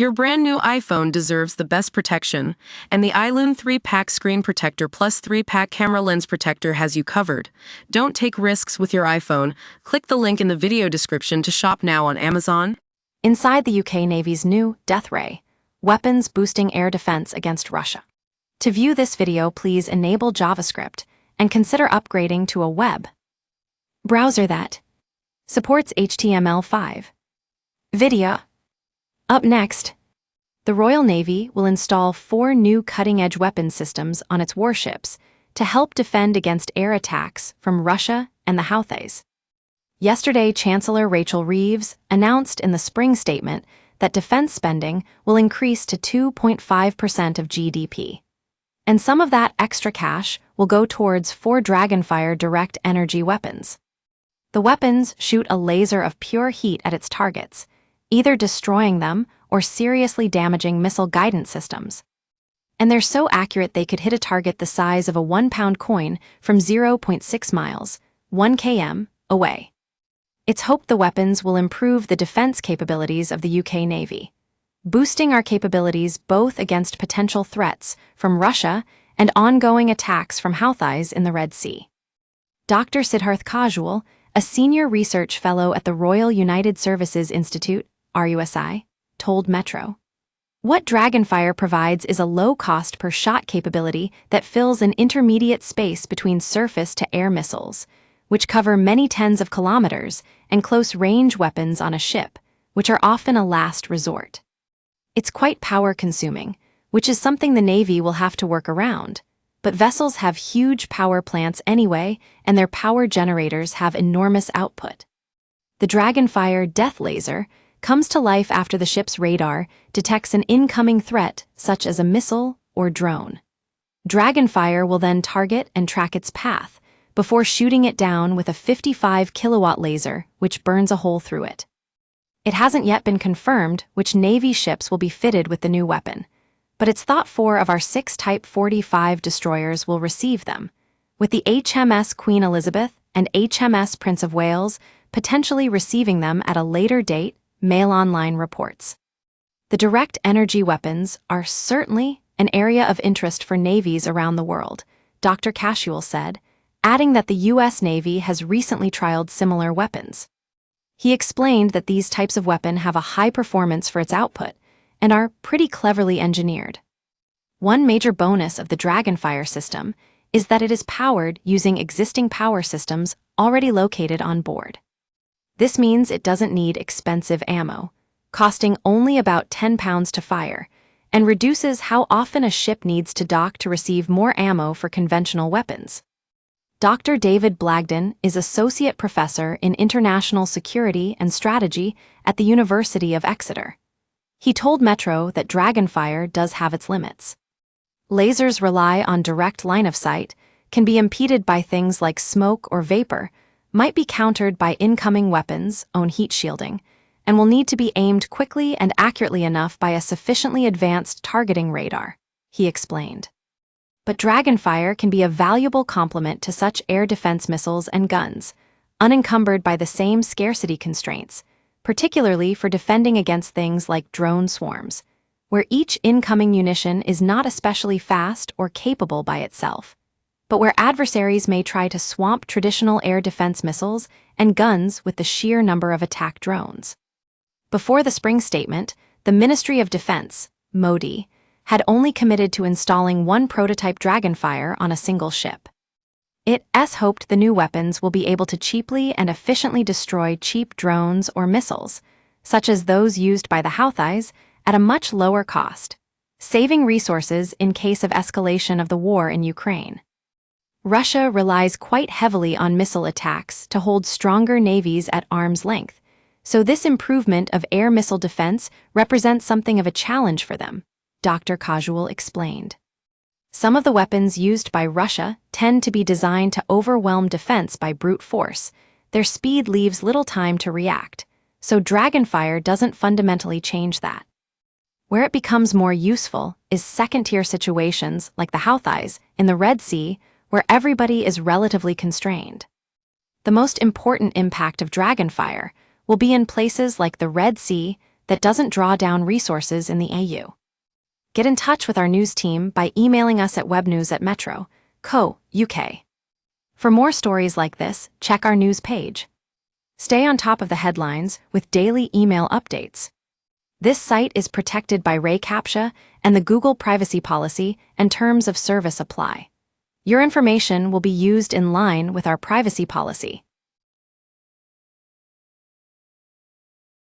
Your brand new iPhone deserves the best protection, and the iLune 3-pack Screen Protector plus 3-pack Camera Lens Protector has you covered. Don't take risks with your iPhone. Click the link in the video description to shop now on Amazon. Inside the UK Navy's new Death Ray, weapons boosting air defense against Russia. To view this video, please enable JavaScript and consider upgrading to a web browser that supports HTML5. Video. Up next, the Royal Navy will install 4 new cutting-edge weapon systems on its warships to help defend against air attacks from Russia and the Houthis. Yesterday, Chancellor Rachel Reeves announced in the spring statement that defense spending will increase to 2.5% of GDP. And some of that extra cash will go towards 4 Dragonfire direct energy weapons. The weapons shoot a laser of pure heat at its targets, either destroying them or seriously damaging missile guidance systems. And they're so accurate they could hit a target the size of a 1-pound coin from 0.6 miles, 1 km, away. It's hoped the weapons will improve the defense capabilities of the UK Navy, boosting our capabilities both against potential threats from Russia and ongoing attacks from Houthis in the Red Sea. Dr. Siddharth Kajwal, a senior research fellow at the Royal United Services Institute, RUSI, told Metro. What Dragonfire provides is a low-cost per-shot capability that fills an intermediate space between surface-to-air missiles, which cover many tens of kilometers, and close-range weapons on a ship, which are often a last resort. It's quite power-consuming, which is something the Navy will have to work around, but vessels have huge power plants anyway, and their power generators have enormous output. The Dragonfire Death Laser comes to life after the ship's radar detects an incoming threat, such as a missile or drone. Dragonfire will then target and track its path, before shooting it down with a 55-kilowatt laser, which burns a hole through it. It hasn't yet been confirmed which Navy ships will be fitted with the new weapon, but it's thought 4 of our 6 Type 45 destroyers will receive them, with the HMS Queen Elizabeth and HMS Prince of Wales potentially receiving them at a later date, Mail Online reports. The direct energy weapons are certainly an area of interest for navies around the world, Dr. Kajwal said, adding that the U.S. Navy has recently trialed similar weapons. He explained that these types of weapon have a high performance for its output and are pretty cleverly engineered. One major bonus of the Dragonfire system is that it is powered using existing power systems already located on board. This means it doesn't need expensive ammo, costing only about £10 to fire, and reduces how often a ship needs to dock to receive more ammo for conventional weapons. Dr. David Blagden is Associate Professor in International Security and Strategy at the University of Exeter. He told Metro that Dragonfire does have its limits. Lasers rely on direct line of sight, can be impeded by things like smoke or vapor, might be countered by incoming weapons, own heat shielding, and will need to be aimed quickly and accurately enough by a sufficiently advanced targeting radar, he explained. But Dragonfire can be a valuable complement to such air defense missiles and guns, unencumbered by the same scarcity constraints, particularly for defending against things like drone swarms, where each incoming munition is not especially fast or capable by itself, but where adversaries may try to swamp traditional air defense missiles and guns with the sheer number of attack drones. Before the spring statement, the Ministry of Defense, MODI, had only committed to installing 1 prototype Dragonfire on a single ship. It's hoped the new weapons will be able to cheaply and efficiently destroy cheap drones or missiles, such as those used by the Houthis, at a much lower cost, saving resources in case of escalation of the war in Ukraine. Russia relies quite heavily on missile attacks to hold stronger navies at arm's length, so this improvement of air missile defense represents something of a challenge for them, Dr. Kajwal explained. Some of the weapons used by Russia tend to be designed to overwhelm defense by brute force. Their speed leaves little time to react, so Dragonfire doesn't fundamentally change that. Where it becomes more useful is second-tier situations like the Houthis in the Red Sea, where everybody is relatively constrained. The most important impact of Dragonfire will be in places like the Red Sea, that doesn't draw down resources in the AU. Get in touch with our news team by emailing us at webnews@metro.co.uk. For more stories like this, check our news page. Stay on top of the headlines with daily email updates. This site is protected by Ray CAPTCHA, and the Google privacy policy and terms of service apply. Your information will be used in line with our privacy policy.